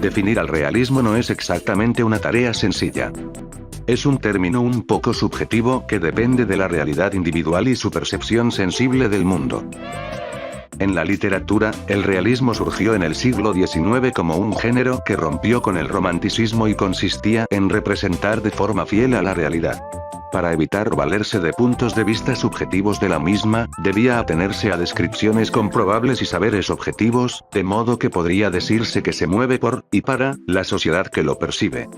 Definir al realismo no es exactamente una tarea sencilla. Es un término un poco subjetivo que depende de la realidad individual y su percepción sensible del mundo. En la literatura, el realismo surgió en el siglo XIX como un género que rompió con el romanticismo y consistía en representar de forma fiel a la realidad. Para evitar valerse de puntos de vista subjetivos de la misma, debía atenerse a descripciones comprobables y saberes objetivos, de modo que podría decirse que se mueve por, y para, la sociedad que lo percibe.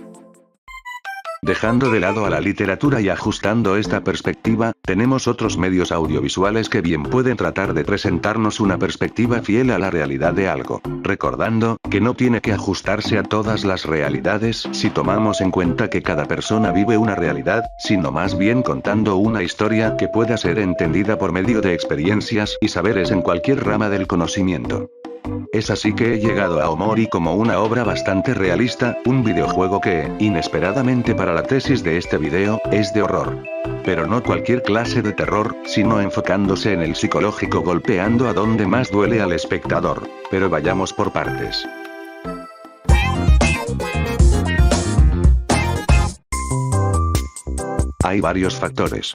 Dejando de lado a la literatura y ajustando esta perspectiva, tenemos otros medios audiovisuales que bien pueden tratar de presentarnos una perspectiva fiel a la realidad de algo, recordando que no tiene que ajustarse a todas las realidades si tomamos en cuenta que cada persona vive una realidad, sino más bien contando una historia que pueda ser entendida por medio de experiencias y saberes en cualquier rama del conocimiento. Es así que he llegado a Omori como una obra bastante realista, un videojuego que, inesperadamente para la tesis de este video, es de horror. Pero no cualquier clase de terror, sino enfocándose en el psicológico golpeando a donde más duele al espectador. Pero vayamos por partes. Hay varios factores.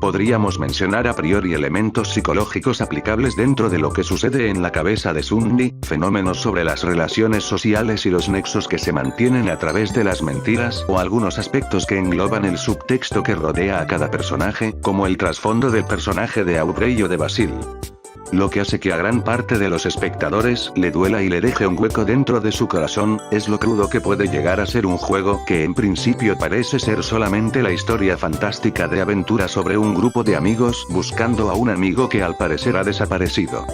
Podríamos mencionar a priori elementos psicológicos aplicables dentro de lo que sucede en la cabeza de Sunny, fenómenos sobre las relaciones sociales y los nexos que se mantienen a través de las mentiras, o algunos aspectos que engloban el subtexto que rodea a cada personaje, como el trasfondo del personaje de Aubrey o de Basil. Lo que hace que a gran parte de los espectadores le duela y le deje un hueco dentro de su corazón, es lo crudo que puede llegar a ser un juego que en principio parece ser solamente la historia fantástica de aventura sobre un grupo de amigos buscando a un amigo que al parecer ha desaparecido.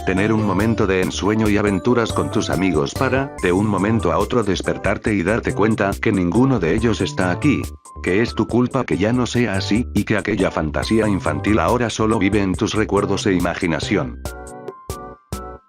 Tener un momento de ensueño y aventuras con tus amigos para, de un momento a otro despertarte y darte cuenta que ninguno de ellos está aquí. Que es tu culpa que ya no sea así, y que aquella fantasía infantil ahora solo vive en tus recuerdos e imaginación.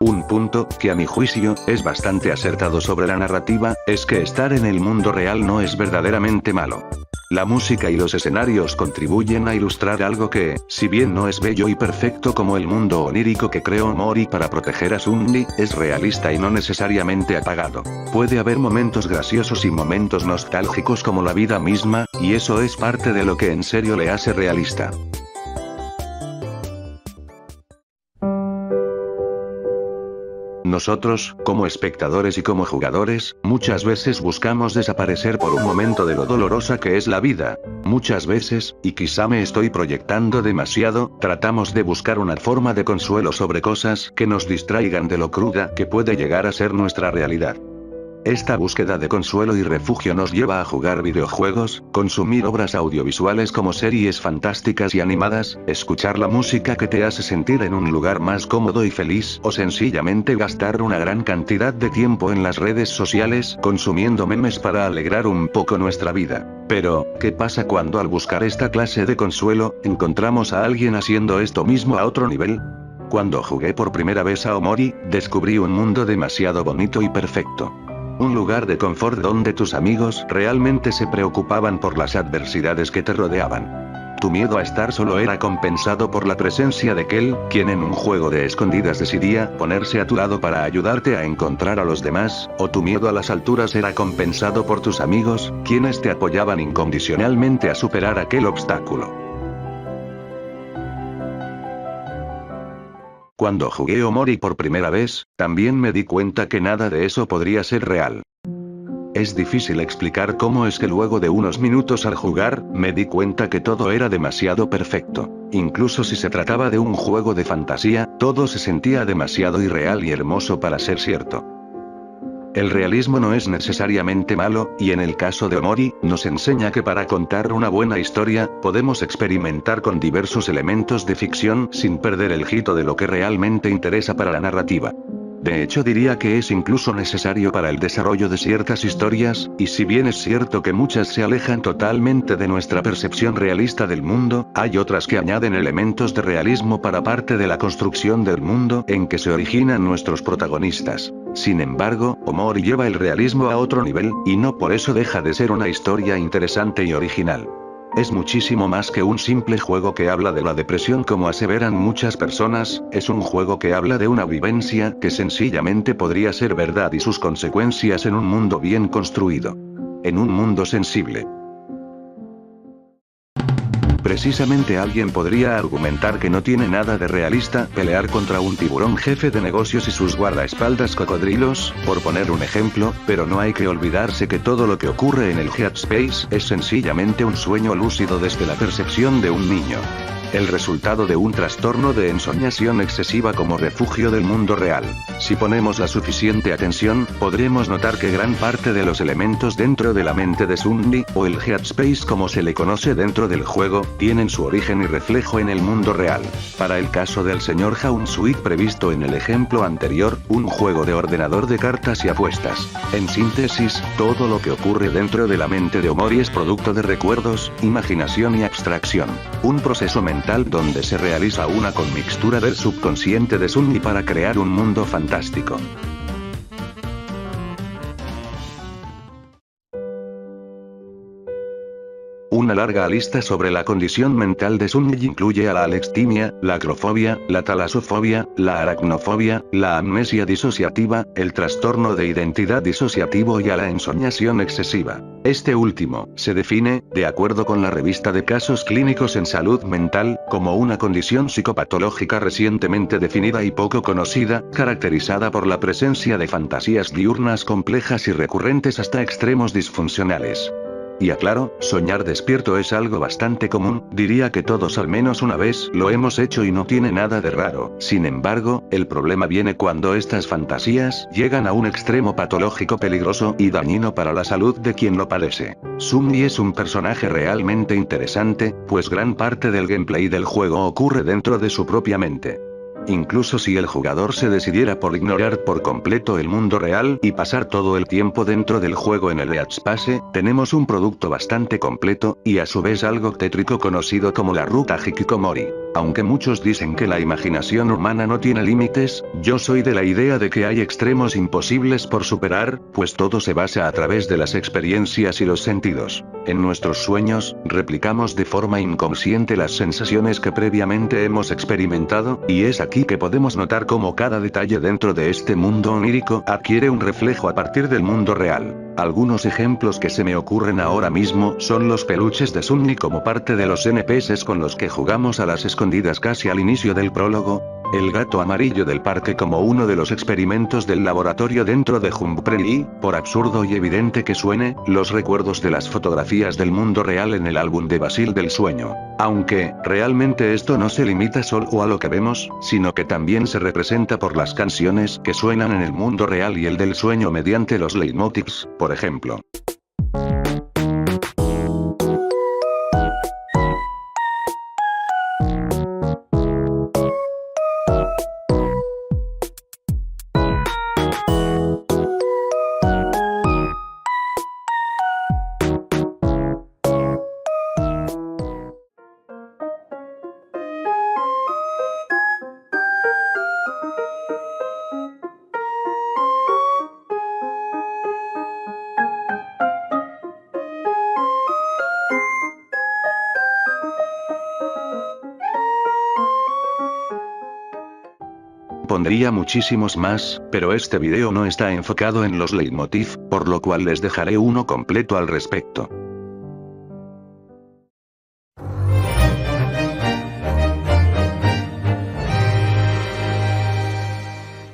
Un punto, que a mi juicio, es bastante acertado sobre la narrativa, es que estar en el mundo real no es verdaderamente malo. La música y los escenarios contribuyen a ilustrar algo que, si bien no es bello y perfecto como el mundo onírico que creó Mori para proteger a Sunny, es realista y no necesariamente apagado. Puede haber momentos graciosos y momentos nostálgicos como la vida misma, y eso es parte de lo que en serio le hace realista. Nosotros, como espectadores y como jugadores, muchas veces buscamos desaparecer por un momento de lo dolorosa que es la vida. Muchas veces, y quizá me estoy proyectando demasiado, tratamos de buscar una forma de consuelo sobre cosas que nos distraigan de lo cruda que puede llegar a ser nuestra realidad. Esta búsqueda de consuelo y refugio nos lleva a jugar videojuegos, consumir obras audiovisuales como series fantásticas y animadas, escuchar la música que te hace sentir en un lugar más cómodo y feliz, o sencillamente gastar una gran cantidad de tiempo en las redes sociales, consumiendo memes para alegrar un poco nuestra vida. Pero, ¿qué pasa cuando al buscar esta clase de consuelo, encontramos a alguien haciendo esto mismo a otro nivel? Cuando jugué por primera vez a Omori, descubrí un mundo demasiado bonito y perfecto. Un lugar de confort donde tus amigos realmente se preocupaban por las adversidades que te rodeaban. Tu miedo a estar solo era compensado por la presencia de aquel, quien en un juego de escondidas decidía ponerse a tu lado para ayudarte a encontrar a los demás, o tu miedo a las alturas era compensado por tus amigos, quienes te apoyaban incondicionalmente a superar aquel obstáculo. Cuando jugué Omori por primera vez, también me di cuenta que nada de eso podría ser real. Es difícil explicar cómo es que luego de unos minutos al jugar, me di cuenta que todo era demasiado perfecto. Incluso si se trataba de un juego de fantasía, todo se sentía demasiado irreal y hermoso para ser cierto. El realismo no es necesariamente malo, y en el caso de Omori, nos enseña que para contar una buena historia, podemos experimentar con diversos elementos de ficción sin perder el giro de lo que realmente interesa para la narrativa. De hecho diría que es incluso necesario para el desarrollo de ciertas historias, y si bien es cierto que muchas se alejan totalmente de nuestra percepción realista del mundo, hay otras que añaden elementos de realismo para parte de la construcción del mundo en que se originan nuestros protagonistas. Sin embargo, Omori lleva el realismo a otro nivel, y no por eso deja de ser una historia interesante y original. Es muchísimo más que un simple juego que habla de la depresión como aseveran muchas personas, es un juego que habla de una vivencia que sencillamente podría ser verdad y sus consecuencias en un mundo bien construido. En un mundo sensible. Precisamente alguien podría argumentar que no tiene nada de realista pelear contra un tiburón jefe de negocios y sus guardaespaldas cocodrilos, por poner un ejemplo, pero no hay que olvidarse que todo lo que ocurre en el Headspace es sencillamente un sueño lúcido desde la percepción de un niño. El resultado de un trastorno de ensoñación excesiva como refugio del mundo real. Si ponemos la suficiente atención, podremos notar que gran parte de los elementos dentro de la mente de Sunny, o el Headspace como se le conoce dentro del juego, tienen su origen y reflejo en el mundo real. Para el caso del señor Hounsweet previsto en el ejemplo anterior, un juego de ordenador de cartas y apuestas. En síntesis, todo lo que ocurre dentro de la mente de Omori es producto de recuerdos, imaginación y abstracción. Un proceso mental donde se realiza una conmixtura del subconsciente de Sunny para crear un mundo fantástico. Una larga lista sobre la condición mental de Sunny incluye a la alextimia, la acrofobia, la talasofobia, la aracnofobia, la amnesia disociativa, el trastorno de identidad disociativo y a la ensoñación excesiva. Este último, se define, de acuerdo con la revista de casos clínicos en salud mental, como una condición psicopatológica recientemente definida y poco conocida, caracterizada por la presencia de fantasías diurnas complejas y recurrentes hasta extremos disfuncionales. Y aclaro, soñar despierto es algo bastante común, diría que todos al menos una vez lo hemos hecho y no tiene nada de raro. Sin embargo, el problema viene cuando estas fantasías llegan a un extremo patológico peligroso y dañino para la salud de quien lo padece. Sunny es un personaje realmente interesante, pues gran parte del gameplay del juego ocurre dentro de su propia mente. Incluso si el jugador se decidiera por ignorar por completo el mundo real y pasar todo el tiempo dentro del juego en el Headspace, tenemos un producto bastante completo, y a su vez algo tétrico conocido como la ruta Hikikomori. Aunque muchos dicen que la imaginación humana no tiene límites, yo soy de la idea de que hay extremos imposibles por superar, pues todo se basa a través de las experiencias y los sentidos. En nuestros sueños, replicamos de forma inconsciente las sensaciones que previamente hemos experimentado, y es aquí que podemos notar cómo cada detalle dentro de este mundo onírico adquiere un reflejo a partir del mundo real. Algunos ejemplos que se me ocurren ahora mismo son los peluches de Sunny como parte de los NPCs con los que jugamos a las escondidas casi al inicio del prólogo, el gato amarillo del parque como uno de los experimentos del laboratorio dentro de Humphrey y, por absurdo y evidente que suene, los recuerdos de las fotografías del mundo real en el álbum de Basil del sueño. Aunque, realmente esto no se limita solo a lo que vemos, sino que también se representa por las canciones que suenan en el mundo real y el del sueño mediante los leitmotivs, por ejemplo. Pondría muchísimos más, pero este video no está enfocado en los leitmotiv, por lo cual les dejaré uno completo al respecto.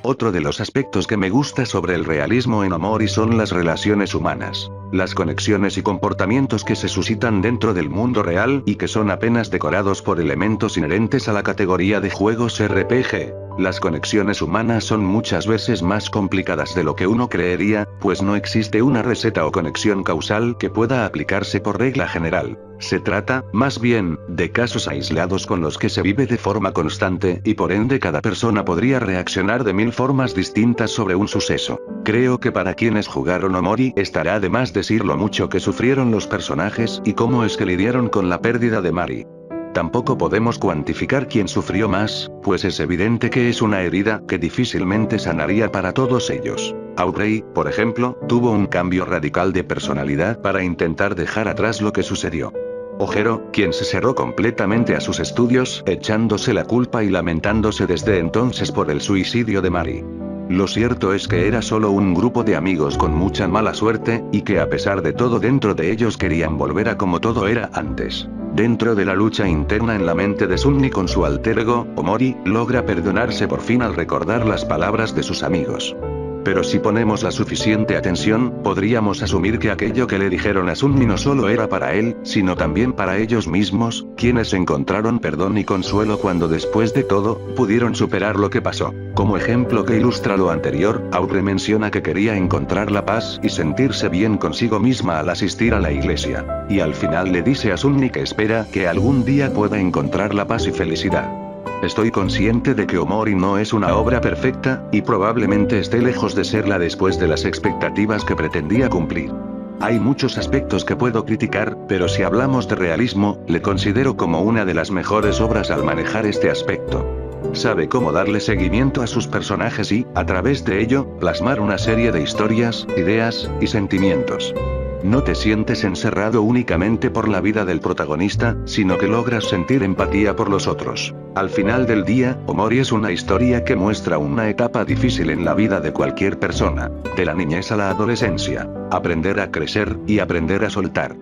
Otro de los aspectos que me gusta sobre el realismo en Omori son las relaciones humanas. Las conexiones y comportamientos que se suscitan dentro del mundo real y que son apenas decorados por elementos inherentes a la categoría de juegos RPG. Las conexiones humanas son muchas veces más complicadas de lo que uno creería, pues no existe una receta o conexión causal que pueda aplicarse por regla general. Se trata, más bien, de casos aislados con los que se vive de forma constante, y por ende cada persona podría reaccionar de mil formas distintas sobre un suceso. Creo que para quienes jugaron Omori estará de más decir lo mucho que sufrieron los personajes y cómo es que lidiaron con la pérdida de Mari. Tampoco podemos cuantificar quién sufrió más, pues es evidente que es una herida que difícilmente sanaría para todos ellos. Aubrey, por ejemplo, tuvo un cambio radical de personalidad para intentar dejar atrás lo que sucedió. Ojero, quien se cerró completamente a sus estudios, echándose la culpa y lamentándose desde entonces por el suicidio de Mari. Lo cierto es que era solo un grupo de amigos con mucha mala suerte, y que a pesar de todo dentro de ellos querían volver a como todo era antes. Dentro de la lucha interna en la mente de Sunny con su alter ego, Omori logra perdonarse por fin al recordar las palabras de sus amigos. Pero si ponemos la suficiente atención, podríamos asumir que aquello que le dijeron a Sunny no solo era para él, sino también para ellos mismos, quienes encontraron perdón y consuelo cuando después de todo, pudieron superar lo que pasó. Como ejemplo que ilustra lo anterior, Audrey menciona que quería encontrar la paz y sentirse bien consigo misma al asistir a la iglesia. Y al final le dice a Sunny que espera que algún día pueda encontrar la paz y felicidad. Estoy consciente de que Omori no es una obra perfecta, y probablemente esté lejos de serla después de las expectativas que pretendía cumplir. Hay muchos aspectos que puedo criticar, pero si hablamos de realismo, le considero como una de las mejores obras al manejar este aspecto. Sabe cómo darle seguimiento a sus personajes y, a través de ello, plasmar una serie de historias, ideas, y sentimientos. No te sientes encerrado únicamente por la vida del protagonista, sino que logras sentir empatía por los otros. Al final del día, Omori es una historia que muestra una etapa difícil en la vida de cualquier persona, de la niñez a la adolescencia, aprender a crecer, y aprender a soltar.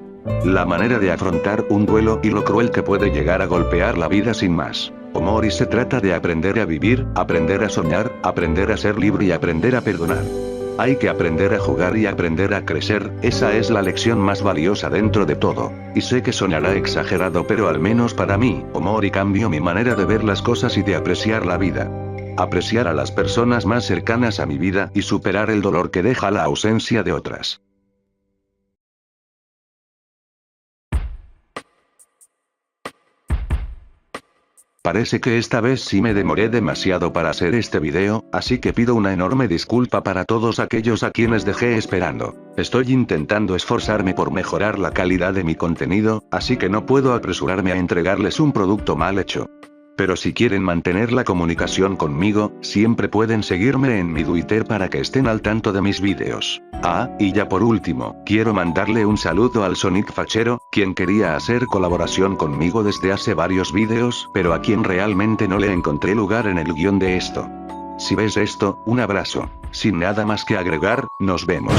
La manera de afrontar un duelo y lo cruel que puede llegar a golpear la vida sin más. Omori se trata de aprender a vivir, aprender a soñar, aprender a ser libre y aprender a perdonar. Hay que aprender a jugar y aprender a crecer, esa es la lección más valiosa dentro de todo. Y sé que sonará exagerado, pero al menos para mí, Omori cambió mi manera de ver las cosas y de apreciar la vida. Apreciar a las personas más cercanas a mi vida y superar el dolor que deja la ausencia de otras. Parece que esta vez sí me demoré demasiado para hacer este video, así que pido una enorme disculpa para todos aquellos a quienes dejé esperando. Estoy intentando esforzarme por mejorar la calidad de mi contenido, así que no puedo apresurarme a entregarles un producto mal hecho. Pero si quieren mantener la comunicación conmigo, siempre pueden seguirme en mi Twitter para que estén al tanto de mis vídeos. Ah, y ya por último, quiero mandarle un saludo al Sonic Fachero, quien quería hacer colaboración conmigo desde hace varios vídeos, pero a quien realmente no le encontré lugar en el guión de esto. Si ves esto, un abrazo. Sin nada más que agregar, nos vemos.